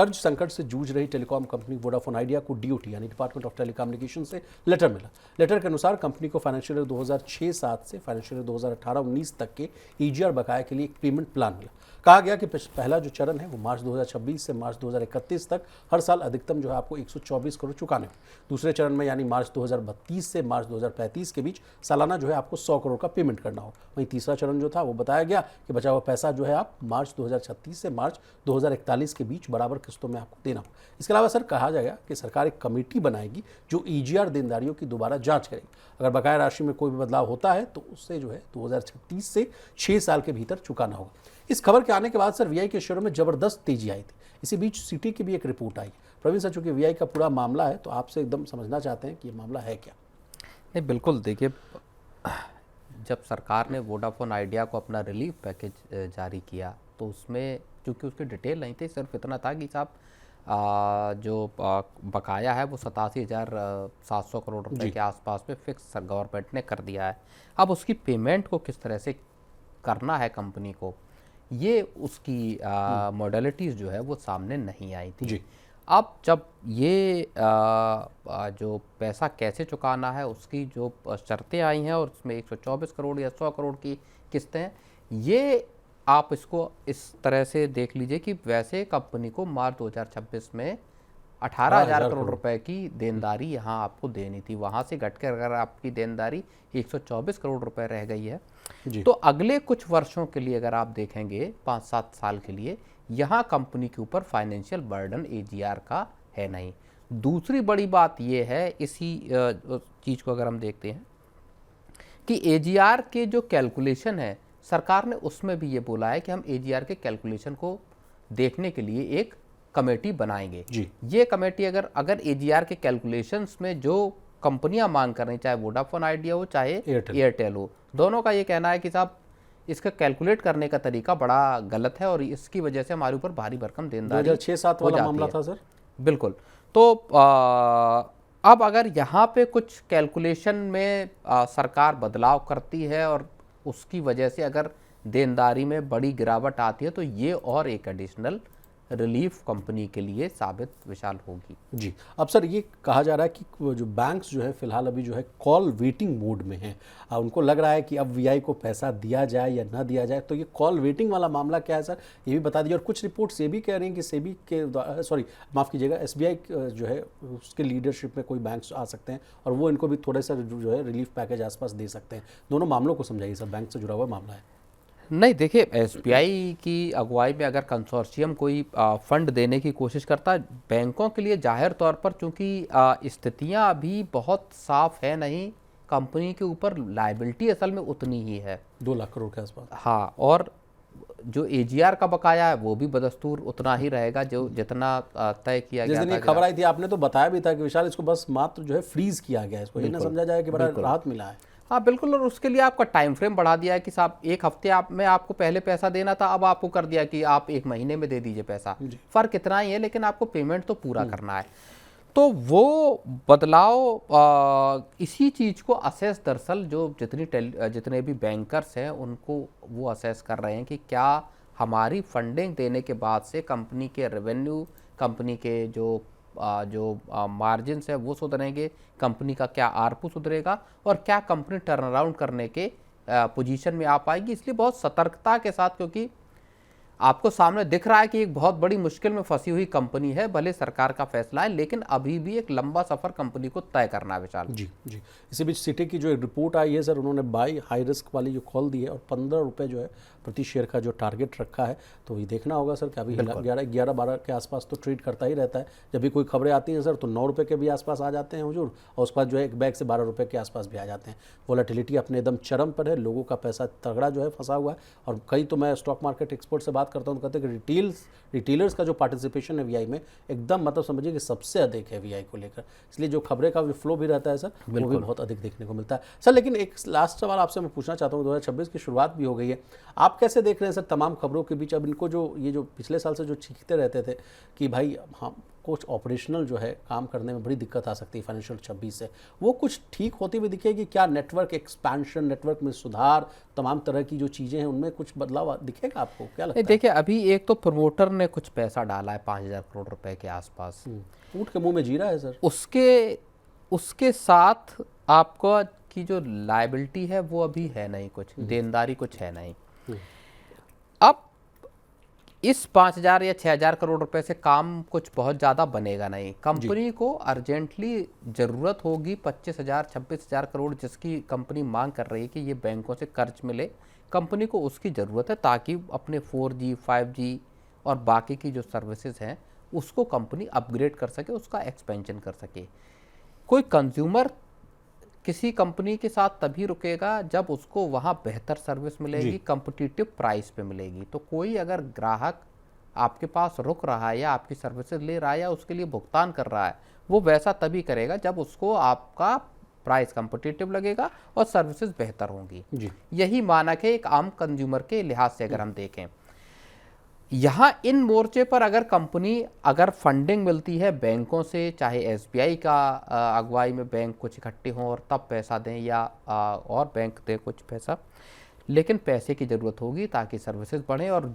कर्ज संकट से जूझ रही टेलीकॉम कंपनी वोडाफोन आइडिया को डीओटी यानी डिपार्टमेंट ऑफ टेलीकम्युनिकेशन से लेटर मिला। लेटर के अनुसार कंपनी को फाइनेंशियल ईयर 2006-07 से फाइनेंशियल ईयर 2018-19 तक के ईजीआर बकाया के लिए एक पेमेंट प्लान मिला। कहा गया कि पहला जो चरण है वो मार्च 2026 से मार्च 2031 तक हर साल अधिकतम जो है आपको 124 करोड़ चुकाने हैं। दूसरे चरण में यानी मार्च 2032 से मार्च 2035 के बीच सालाना जो है आपको 100 करोड़ का पेमेंट करना हो। वहीं तीसरा चरण जो था वो बताया गया कि बचा हुआ पैसा जो है आप मार्च 2036 से मार्च 2041 के बीच बराबर किस्तों में आपको देना हो। इसके अलावा सर कहा जाएगा कि सरकार एक कमेटी बनाएगी जो ईजीआर देनदारियों की दोबारा जांच करेगी। अगर बकाया राशि में कोई भी बदलाव होता है तो उससे जो है 2036 से 6 साल के भीतर चुकाना होगा। इस खबर के आने के बाद सर वीआई के शेयरों में जबरदस्त तेजी आई थी। इसी बीच सिटी की भी एक रिपोर्ट आई। प्रवीण सर, चूंकि वीआई का पूरा मामला है तो आपसे एकदम समझना चाहते हैं कि ये मामला है क्या। नहीं, बिल्कुल देखिए, जब सरकार ने वोडाफोन आइडिया को अपना रिलीफ पैकेज जारी किया तो उसमें चूँकि उसकी डिटेल नहीं थी, सिर्फ इतना था कि साहब जो बकाया है वो 87,700 करोड़ रुपए के आसपास में फिक्स गवर्नमेंट ने कर दिया है। अब उसकी पेमेंट को किस तरह से करना है कंपनी को, ये उसकी मॉडलिटीज़ जो है वो सामने नहीं आई थी। अब जब ये जो पैसा कैसे चुकाना है उसकी जो शर्तें आई हैं और उसमें 124 करोड़ या 100 करोड़ की किस्तें हैं, ये आप इसको इस तरह से देख लीजिए कि वैसे कंपनी को मार्च 2026 में 18,000 करोड़ रुपए की देनदारी यहाँ आपको देनी थी। वहाँ से घटकर अगर आपकी देनदारी 124 करोड़ रुपए रह गई है तो अगले कुछ वर्षों के लिए अगर आप देखेंगे 5-7 साल के लिए यहाँ कंपनी के ऊपर फाइनेंशियल बर्डन एजीआर का है नहीं। दूसरी बड़ी बात यह है, इसी चीज़ को अगर हम देखते हैं कि एजीआर के जो कैलकुलेशन है, सरकार ने उसमें भी ये बोला है कि हम एजीआर के कैलकुलेशन को देखने के लिए एक कमेटी बनाएंगे। ये कमेटी अगर एजीआर के कैलकुलेशंस में जो कंपनियां मांग कर रही, चाहे वोडाफोन आइडिया हो चाहे एयरटेल हो, दोनों का ये कहना है कि साहब इसका कैलकुलेट करने का तरीका बड़ा गलत है और इसकी वजह से हमारे ऊपर भारी भरकम देनदारी 2006-07 वाला मामला था सर। बिल्कुल। तो अब अगर यहाँ पे कुछ कैलकुलेशन में सरकार बदलाव करती है और उसकी वजह से अगर देनदारी में बड़ी गिरावट आती है तो ये और एक एडिशनल रिलीफ कंपनी के लिए साबित विशाल होगी। जी, अब सर ये कहा जा रहा है कि जो बैंक्स जो है फिलहाल अभी जो है कॉल वेटिंग मोड में हैं। उनको लग रहा है कि अब वीआई को पैसा दिया जाए या ना दिया जाए। तो ये कॉल वेटिंग वाला मामला क्या है सर, ये भी बता दीजिए। और कुछ रिपोर्ट से भी कह रही हैं कि सेबी के माफ़ कीजिएगा, एसबीआई जो है उसके लीडरशिप में कोई बैंक्स आ सकते हैं और वो इनको भी थोड़े सा जो है रिलीफ पैकेज आसपास दे सकते हैं। दोनों मामलों को समझाइए सर, बैंक से जुड़ा हुआ मामला है। नहीं, देखिए, एसबीआई की अगुवाई में अगर कंसोर्शियम कोई फंड देने की कोशिश करता है, बैंकों के लिए जाहिर तौर पर चूंकि स्थितियां अभी बहुत साफ है नहीं, कंपनी के ऊपर लायबिलिटी असल में उतनी ही है 2 लाख करोड़ के आसपास। हाँ, और जो एजीआर का बकाया है वो भी बदस्तूर उतना ही रहेगा जो जितना तय किया गया था। जिस दिन ये खबर आई थी आपने तो बताया भी था कि विशाल इसको बस मात्र जो है फ्रीज किया गया है, इसको ये ना समझा जाए कि बड़ा राहत मिला है। हाँ बिल्कुल, और उसके लिए आपका टाइम फ्रेम बढ़ा दिया है कि साहब 1 हफ्ते में आपको पहले पैसा देना था, अब आपको कर दिया कि आप 1 महीने में दे दीजिए पैसा। फर्क इतना ही है, लेकिन आपको पेमेंट तो पूरा करना है। तो वो बदलाव इसी चीज़ को असेस, दरअसल जो जितने भी बैंकर्स हैं उनको वो असेस कर रहे हैं कि क्या हमारी फंडिंग देने के बाद से कंपनी के रेवेन्यू, कंपनी के जो मार्जिन्स है वो सुधरेंगे, कंपनी का क्या आरपू सुधरेगा और क्या कंपनी टर्न अराउंड करने के पोजीशन में आ पाएगी। इसलिए बहुत सतर्कता के साथ, क्योंकि आपको सामने दिख रहा है कि एक बहुत बड़ी मुश्किल में फंसी हुई कंपनी है, भले सरकार का फैसला है, लेकिन अभी भी एक लंबा सफर कंपनी को तय करना है। विशाल जी। इसी बीच सिटी की जो एक रिपोर्ट आई है सर, उन्होंने बाई हाई रिस्क वाली जो कॉल दी है और 15 रुपये जो है प्रति शेयर का जो टारगेट रखा है। तो ये देखना होगा सर कि अभी 11-12 के आसपास तो ट्रेड करता ही रहता है। जब भी कोई खबरें आती हैं सर तो 9 रुपये के भी आसपास आ जाते हैं हुजूर, और उसके बाद जो है एक बैग से 12 रुपये के आसपास भी आ जाते हैं। वोलेटिलिटी अपने एकदम चरम पर है, लोगों का पैसा तगड़ा जो है फंसा हुआ है। और कई तो मैं स्टॉक मार्केट एक्सपर्ट से बात करता हूँ तो कहते हैं कि रिटेलर्स का जो पार्टिसिपेशन है वीआई में एकदम मतलब समझिए कि सबसे अधिक है वीआई को लेकर। इसलिए जो खबरें का फ्लो भी रहता है सर वो भी बहुत अधिक देखने को मिलता है सर। लेकिन एक लास्ट सवाल आपसे मैं पूछना चाहता हूँ, 2026 की शुरुआत भी हो गई है, आप कैसे देख रहे हैं सर तमाम खबरों के बीच अब इनको जो ये जो पिछले साल से जो चीखते रहते थे कि भाई हाँ कुछ ऑपरेशनल जो है काम करने में बड़ी दिक्कत आ सकती है फाइनेंशियल 26 से, वो कुछ ठीक होती हुई दिखेगी क्या? नेटवर्क एक्सपेंशन, नेटवर्क में सुधार, तमाम तरह की जो चीज़ें हैं उनमें कुछ बदलाव दिखेगा आपको, क्या लगता है? देखिए, अभी एक तो प्रमोटर ने कुछ पैसा डाला है 5,000 करोड़ रुपए के आसपास, ऊँट के मुंह में जीरा है सर। उसके साथ आपको की जो लायबिलिटी है वो अभी है नहीं, कुछ देनदारी कुछ है नहीं। अब इस 5,000 या 6,000 करोड़ रुपए से काम कुछ बहुत ज़्यादा बनेगा नहीं। कंपनी को अर्जेंटली ज़रूरत होगी 25,000 26,000 करोड़, जिसकी कंपनी मांग कर रही है कि ये बैंकों से कर्ज मिले। कंपनी को उसकी ज़रूरत है ताकि अपने 4G 5G और बाकी की जो सर्विसेज हैं उसको कंपनी अपग्रेड कर सके, उसका एक्सपेंशन कर सके। कोई कंज्यूमर किसी कंपनी के साथ तभी रुकेगा जब उसको वहाँ बेहतर सर्विस मिलेगी, कॉम्पिटिटिव प्राइस पे मिलेगी। तो कोई अगर ग्राहक आपके पास रुक रहा है या आपकी सर्विसेज ले रहा है या उसके लिए भुगतान कर रहा है, वो वैसा तभी करेगा जब उसको आपका प्राइस कॉम्पिटिटिव लगेगा और सर्विसेज बेहतर होंगी। यही मानक है एक आम कंज्यूमर के लिहाज से अगर हम देखें। यहाँ इन मोर्चे पर अगर फंडिंग मिलती है बैंकों से, चाहे SBI का अगुवाई में बैंक कुछ इकट्ठे हों और तब पैसा दें या और बैंक दे कुछ पैसा, लेकिन पैसे की ज़रूरत होगी ताकि सर्विसेज बढ़ें। और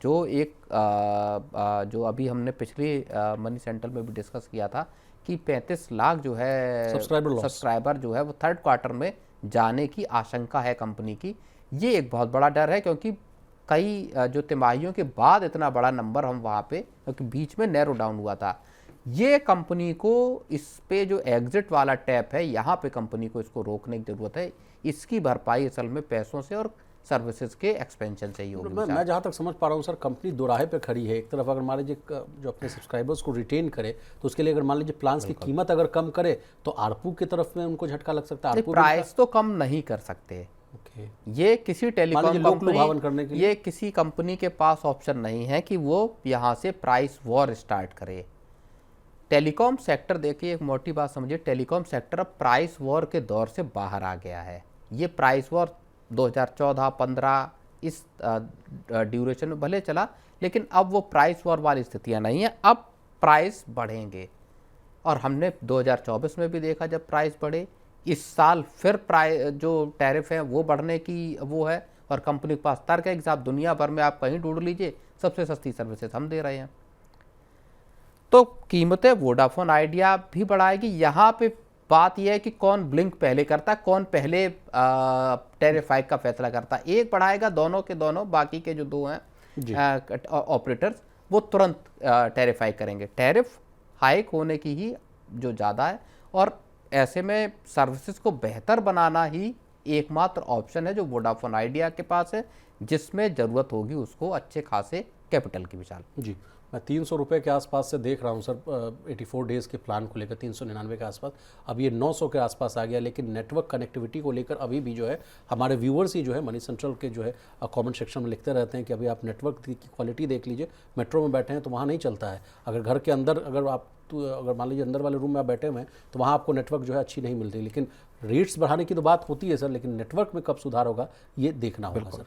जो अभी हमने पिछली मनी सेंटर में भी डिस्कस किया था कि 35 लाख जो है सब्सक्राइबर जो है वो थर्ड क्वार्टर में जाने की आशंका है कंपनी की। ये एक बहुत बड़ा डर है क्योंकि कई जो तिमाहियों के बाद इतना बड़ा नंबर हम वहाँ पे, क्योंकि बीच में नैरो डाउन हुआ था। ये कंपनी को इस पे जो एग्जिट वाला टैप है, यहाँ पे कंपनी को इसको रोकने की ज़रूरत है। इसकी भरपाई असल में पैसों से और सर्विसेज के एक्सपेंशन से ही होगी। मैं जहाँ तक समझ पा रहा हूँ सर, कंपनी दोराहे पे खड़ी है। एक तरफ अगर मान लीजिए जो अपने सब्सक्राइबर्स को रिटेन करे तो उसके लिए अगर मान लीजिए प्लान्स की कीमत अगर कम करे तो आरपू की तरफ में उनको झटका लग सकता है। प्राइस तो कम नहीं कर सकते। ये किसी टेलीकॉम कंपनी, ये किसी कंपनी के पास ऑप्शन नहीं है कि वो यहाँ से प्राइस वॉर स्टार्ट करे। टेलीकॉम सेक्टर देखिए, एक मोटी बात समझिए, टेलीकॉम सेक्टर अब प्राइस वॉर के दौर से बाहर आ गया है। ये प्राइस वॉर 2014-15 इस ड्यूरेशन में भले चला, लेकिन अब वो प्राइस वॉर वाली स्थितियाँ नहीं है। अब प्राइस बढ़ेंगे और हमने 2024 में भी देखा जब प्राइस बढ़े। इस साल फिर प्राइस जो टैरिफ है वो बढ़ने की वो है, और कंपनी के पास तर्क है कि साहब दुनिया भर में आप कहीं ढूंढ लीजिए, सबसे सस्ती सर्विसेज हम दे रहे हैं। तो कीमतें वोडाफोन आइडिया भी बढ़ाएगी। यहाँ पे बात यह है कि कौन ब्लिंक पहले करता है, कौन पहले टैरिफ हाइक का फैसला करता है। एक बढ़ाएगा, दोनों के दोनों, बाकी के जो दो हैं ऑपरेटर्स वो तुरंत टैरिफ हाइक करेंगे। टैरिफ हाइक होने की ही जो ज़्यादा है, और ऐसे में सर्विसेज को बेहतर बनाना ही एकमात्र ऑप्शन है जो वोडाफोन आइडिया के पास है, जिसमें ज़रूरत होगी उसको अच्छे खासे कैपिटल की विशाल। जी, मैं 300 रुपये के आसपास से देख रहा हूँ सर 84 डेज़ के प्लान को लेकर, 399 के आसपास। अब ये 900 के आसपास आ गया, लेकिन नेटवर्क कनेक्टिविटी को लेकर अभी भी जो है हमारे व्यूअर्स ही जो है मनी सेंट्रल के जो है कमेंट सेक्शन में लिखते रहते हैं कि अभी आप नेटवर्क की क्वालिटी देख लीजिए। मेट्रो में बैठे हैं तो वहाँ नहीं चलता है। अगर घर के अंदर अगर मान लीजिए अंदर वाले रूम में आप बैठे हुए हैं तो वहाँ आपको नेटवर्क जो है अच्छी नहीं मिल रही। लेकिन रेट्स बढ़ाने की तो बात होती है सर, लेकिन नेटवर्क में कब सुधार होगा ये देखना होगा सर।